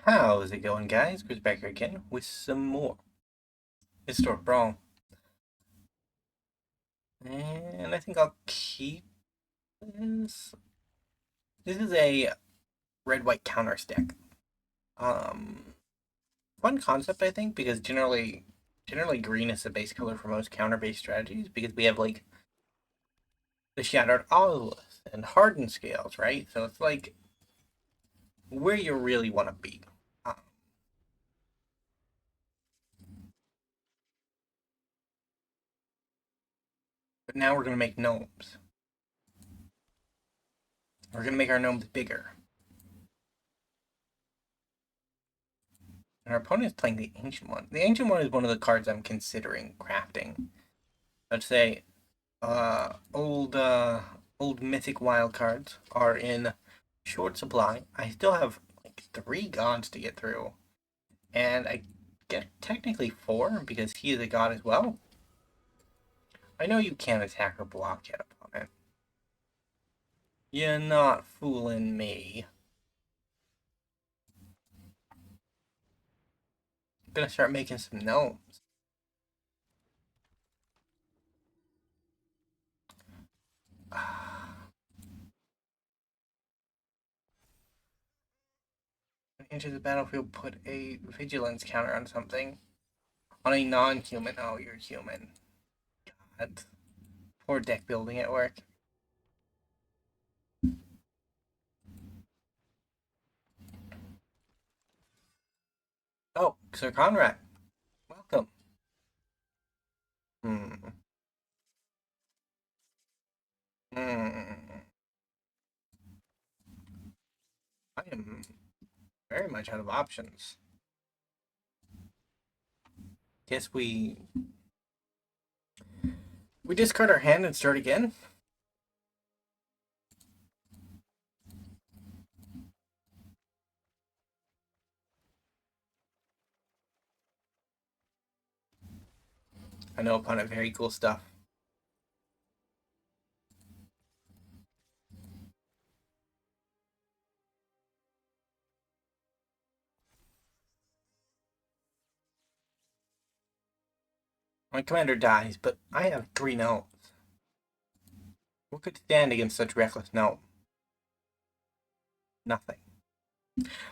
How's it going, guys? Chris back here again with some more Historic Brawl. And I think I'll keep this. This is a red-white counter stack. Fun concept, I think, because generally green is the base color for most counter-based strategies, because we have, like, the Shattered Obelisk and Hardened Scales, right? So it's, like, where you really want to be. But now we're going to make gnomes. We're going to make our gnomes bigger. And our opponent is playing the Ancient One. The Ancient One is one of the cards I'm considering crafting. Let's say old mythic wild cards are in short supply. I still have like 3 gods to get through. And I get technically 4 because he is a god as well. I know you can't attack or block yet, opponent. You're not fooling me. I'm gonna start making some gnomes. Enter the battlefield, put a vigilance counter on something. On a non-human. Oh, you're human. God. Poor deck building at work. Oh, Sir Conrad. Welcome. Hmm. Hmm. I am very much out of options. Guess we discard our hand and start again. I know opponent very cool stuff. My commander dies, but I have 3 gnomes. What could stand against such reckless gnome? Nothing.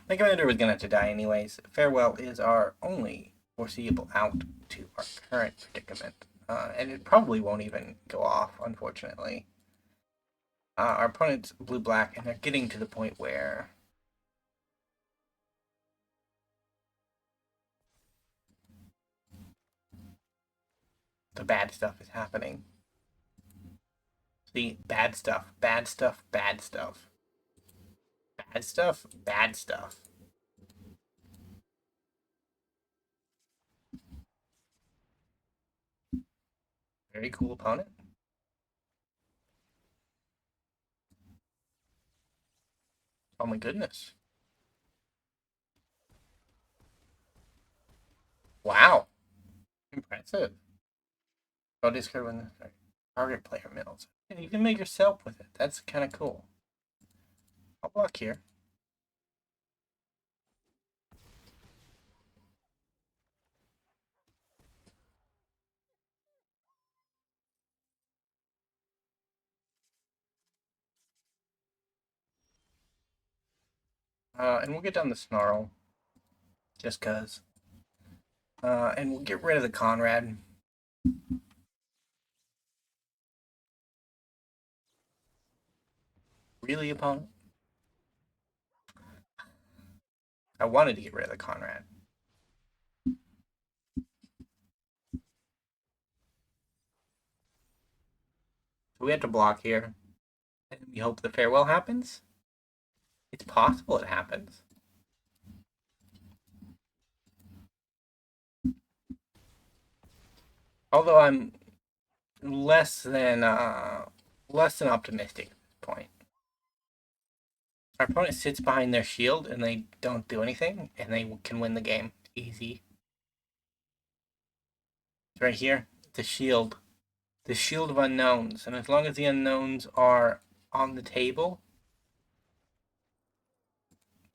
My commander was gonna have to die anyways. Farewell is our only foreseeable out to our current predicament. And it probably won't even go off, unfortunately. Our opponent's blue-black, and they're getting to the point where the bad stuff is happening. See, bad stuff, bad stuff, bad stuff. Bad stuff, bad stuff. Very cool opponent. Oh my goodness. Wow. Impressive. I'll discard when the target player mills. And you can make yourself with it. That's kind of cool. I'll block here. And we'll get down the Snarl. Just cuz. And we'll get rid of the Conrad. Really, opponent? I wanted to get rid of the Conrad. So we have to block here. And we hope the farewell happens. It's possible it happens. Although I'm less than optimistic at this point. Our opponent sits behind their shield and they don't do anything, and they can win the game. Easy. It's right here. The shield. The shield of unknowns. And as long as the unknowns are on the table.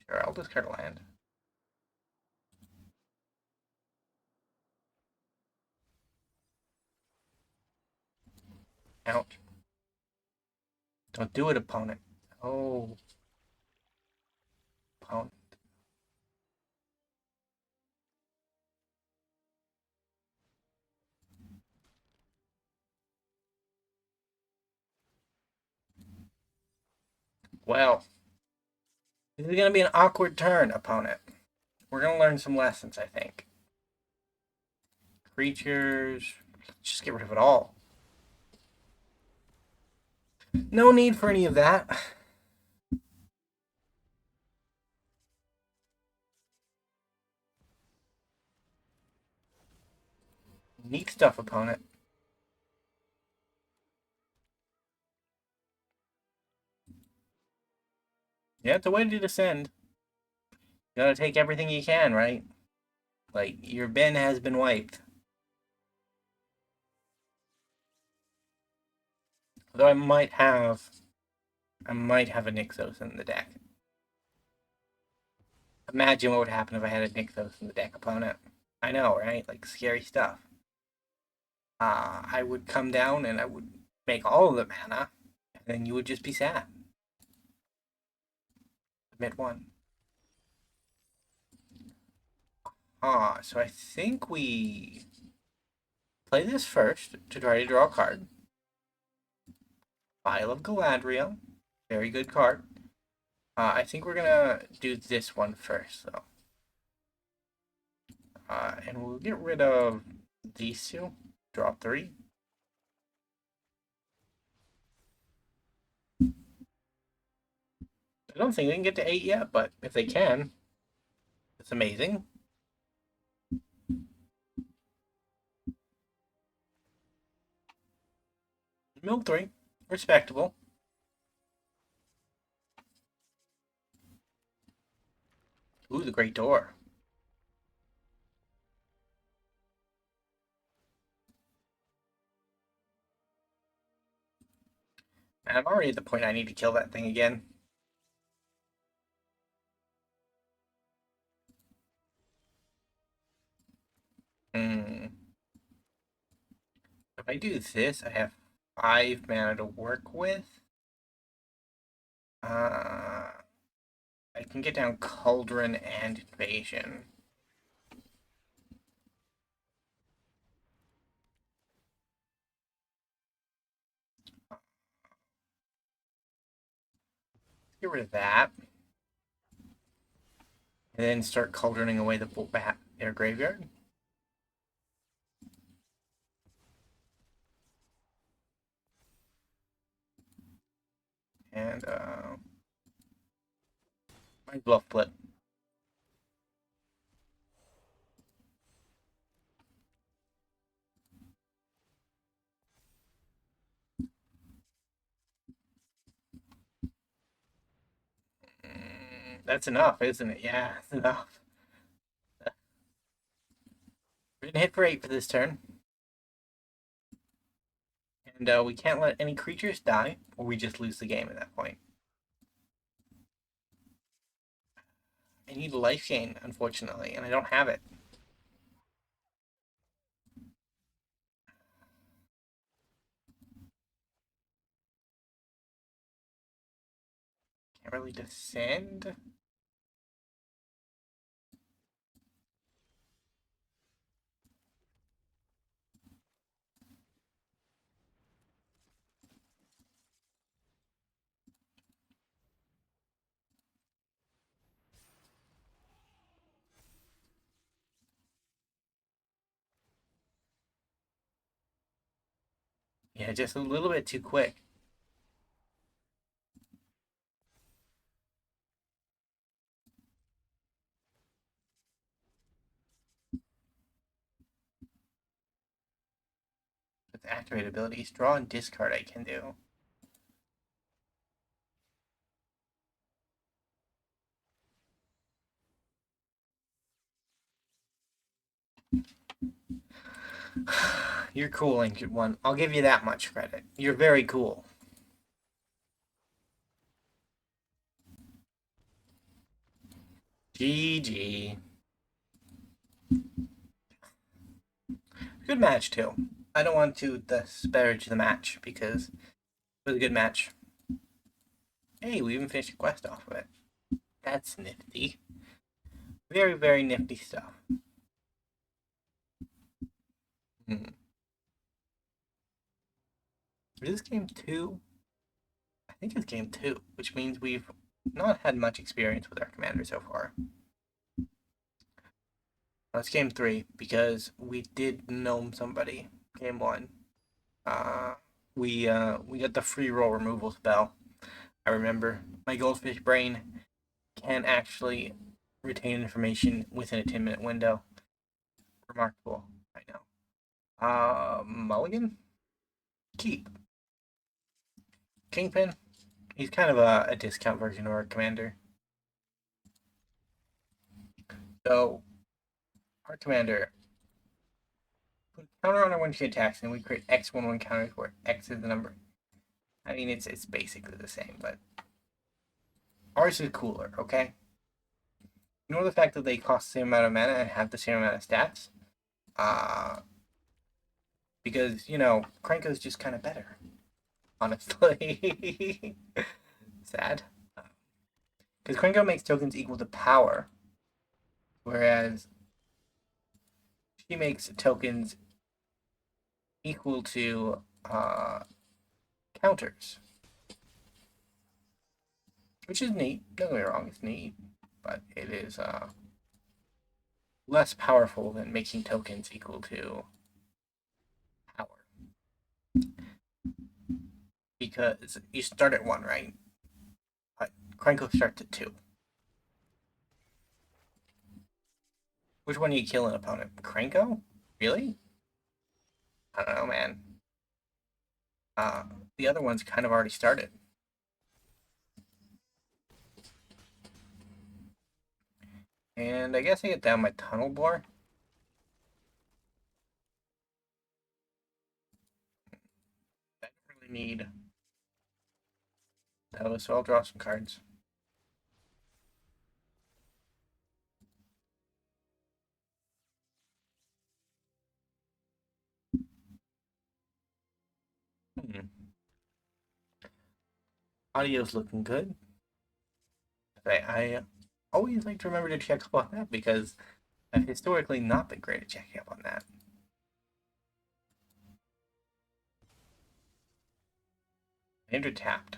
Sure, I'll discard a land. Ouch. Don't do it, opponent. Oh, opponent. Well, this is going to be an awkward turn, opponent. We're going to learn some lessons, I think. Creatures. Just get rid of it all. No need for any of that. Neat stuff, opponent. Yeah, it's a way to descend. You gotta take everything you can, right? Like, your bin has been wiped. Although I might have a Nykthos in the deck. Imagine what would happen if I had a Nykthos in the deck, opponent. I know, right? Like, scary stuff. I would come down and I would make all of the mana, and then you would just be sad. Submit one. So I think we play this first to try to draw a card. Phial of Galadriel. Very good card. I think we're gonna do this one first, though. And we'll get rid of these two. Draw 3. I don't think they can get to 8 yet, but if they can, it's amazing. Mill 3. Respectable. Ooh, the Great Door. And I'm already at the point I need to kill that thing again. If I do this, I have 5 mana to work with. I can get down Cauldron and Invasion. Get rid of that. And then start cauldroning away their graveyard. And my bluff flip. That's enough, isn't it? Yeah, that's enough. We're gonna hit for 8 for this turn. And we can't let any creatures die, or we just lose the game at that point. I need life gain, unfortunately, and I don't have it. Can't really descend. Yeah, just a little bit too quick. With activate abilities, draw and discard I can do. You're cool, Ancient One. I'll give you that much credit. You're very cool. GG. Good match, too. I don't want to disparage the match because it was a good match. Hey, we even finished a quest off of it. That's nifty. Very, very nifty stuff. Hmm. Is this game 2? I think it's game 2, which means we've not had much experience with our commander so far. It's game 3 because we did gnome somebody. Game 1. Uh, we got the free roll removal spell. I remember my goldfish brain can actually retain information within a 10-minute window. Remarkable, I know. Mulligan? Keep. Kingpin? He's kind of a discount version of our commander. So, our commander put counter on our when she attacks, and we create X11 counters where X is the number. I mean, it's basically the same, but ours is cooler, okay? Ignore the fact that they cost the same amount of mana and have the same amount of stats. Because, you know, Krenko's just kind of better, honestly. Sad. Because Krenko makes tokens equal to power, whereas she makes tokens equal to counters. Which is neat. Don't get me wrong, it's neat. But it is less powerful than making tokens equal to power. Because you start at 1, right? But Krenko starts at 2. Which one do you kill an opponent? Krenko? Really? I don't know, man. The other one's kind of already started. And I guess I get down my tunnel bore. I don't really need those, so I'll draw some cards. Hmm. Audio's looking good. I always like to remember to check up on that because I've historically not been great at checking up on that. Enter tapped.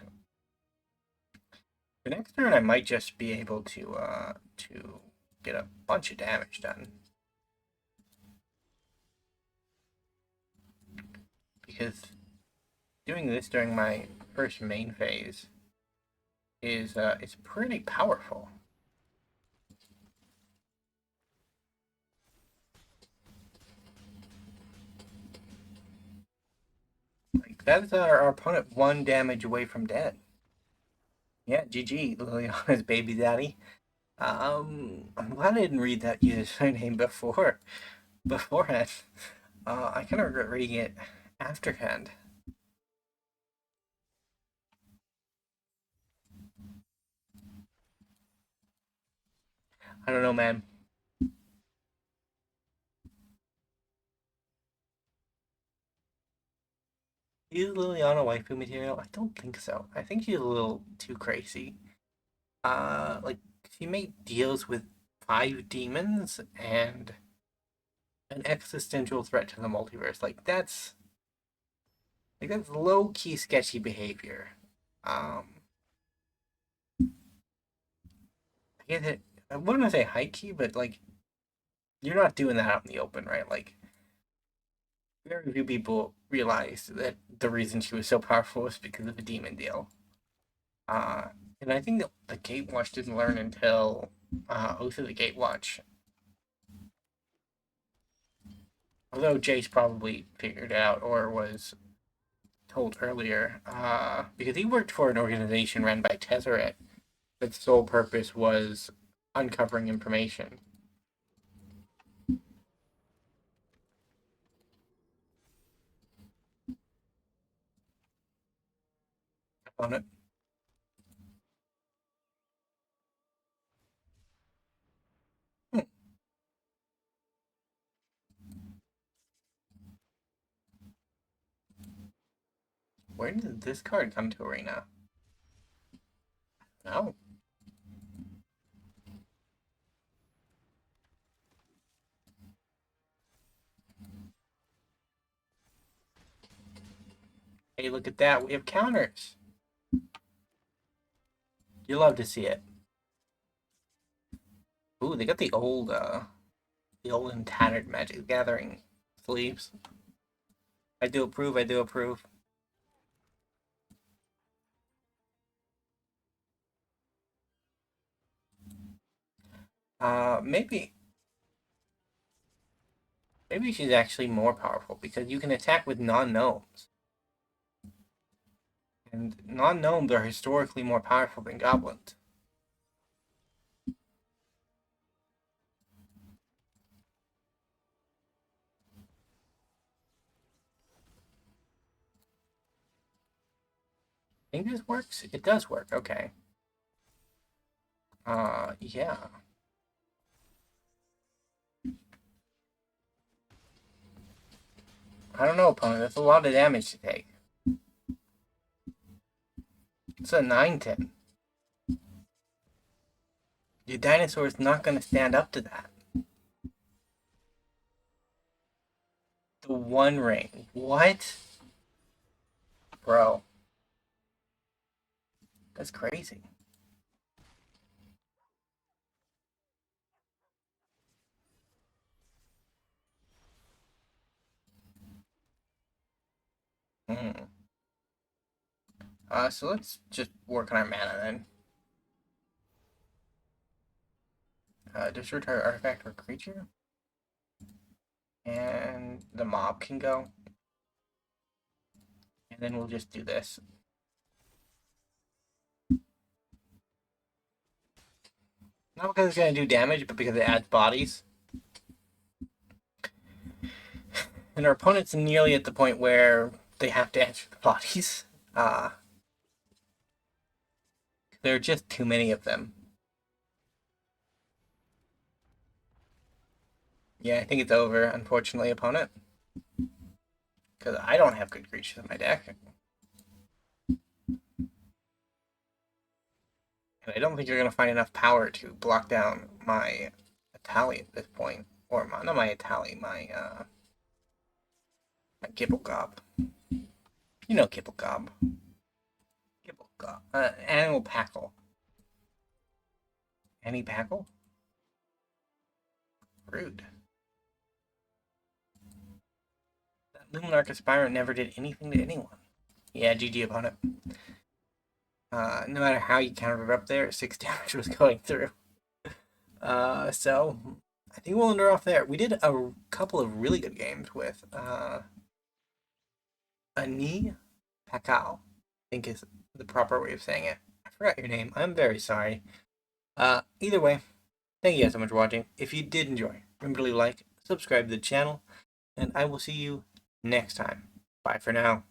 The next turn I might just be able to get a bunch of damage done. Because doing this during my first main phase is it's pretty powerful. Like that's our opponent 1 damage away from dead. Yeah, GG, Liliana's baby daddy. I'm glad I didn't read that username beforehand. I kind of regret reading it afterhand. I don't know, man. Is Liliana waifu material? I don't think so. I think she's a little too crazy. Like she made deals with 5 demons and an existential threat to the multiverse. That's low key sketchy behavior. I get it. I wouldn't say high key, but like you're not doing that out in the open, right? Like very few people realized that the reason she was so powerful was because of the demon deal. Uh, and I think that the Gatewatch didn't learn until Oath of the Gatewatch. Although Jace probably figured out or was told earlier, because he worked for an organization run by Tezzeret that's sole purpose was uncovering information. On it. Where did this card come to Arena? No. Hey, look at that. We have counters. You love to see it. Ooh, they got the old and tattered Magic the Gathering sleeves. I do approve, I do approve. Maybe she's actually more powerful because you can attack with non-gnomes. And non-gnomes are historically more powerful than goblins. Think this works? It does work, okay. Yeah. I don't know, opponent. That's a lot of damage to take. It's a 9/10. Your dinosaur is not going to stand up to that. The One Ring. What? Bro. That's crazy. Hmm. So let's just work on our mana then. Disregard target artifact or creature. And the mob can go. And then we'll just do this. Not because it's going to do damage, but because it adds bodies. And our opponent's nearly at the point where they have to answer the bodies. There are just too many of them. Yeah, I think it's over, unfortunately, opponent. Because I don't have good creatures in my deck. And I don't think you're going to find enough power to block down my Atali at this point. Or my, not my Atali, my Gibblegob. You know Gibblegob. Gibblegob. Animal Pakal. Any Pakal? Rude. That Luminarch Aspirant never did anything to anyone. Yeah, GG opponent. No matter how you countered up there, 6 damage was going through. So I think we'll end her off there. We did a couple of really good games with Anim Pakal, I think is the proper way of saying it. I forgot your name. I'm very sorry. Either way, thank you guys so much for watching. If you did enjoy, remember to leave a like, subscribe to the channel, and I will see you next time. Bye for now.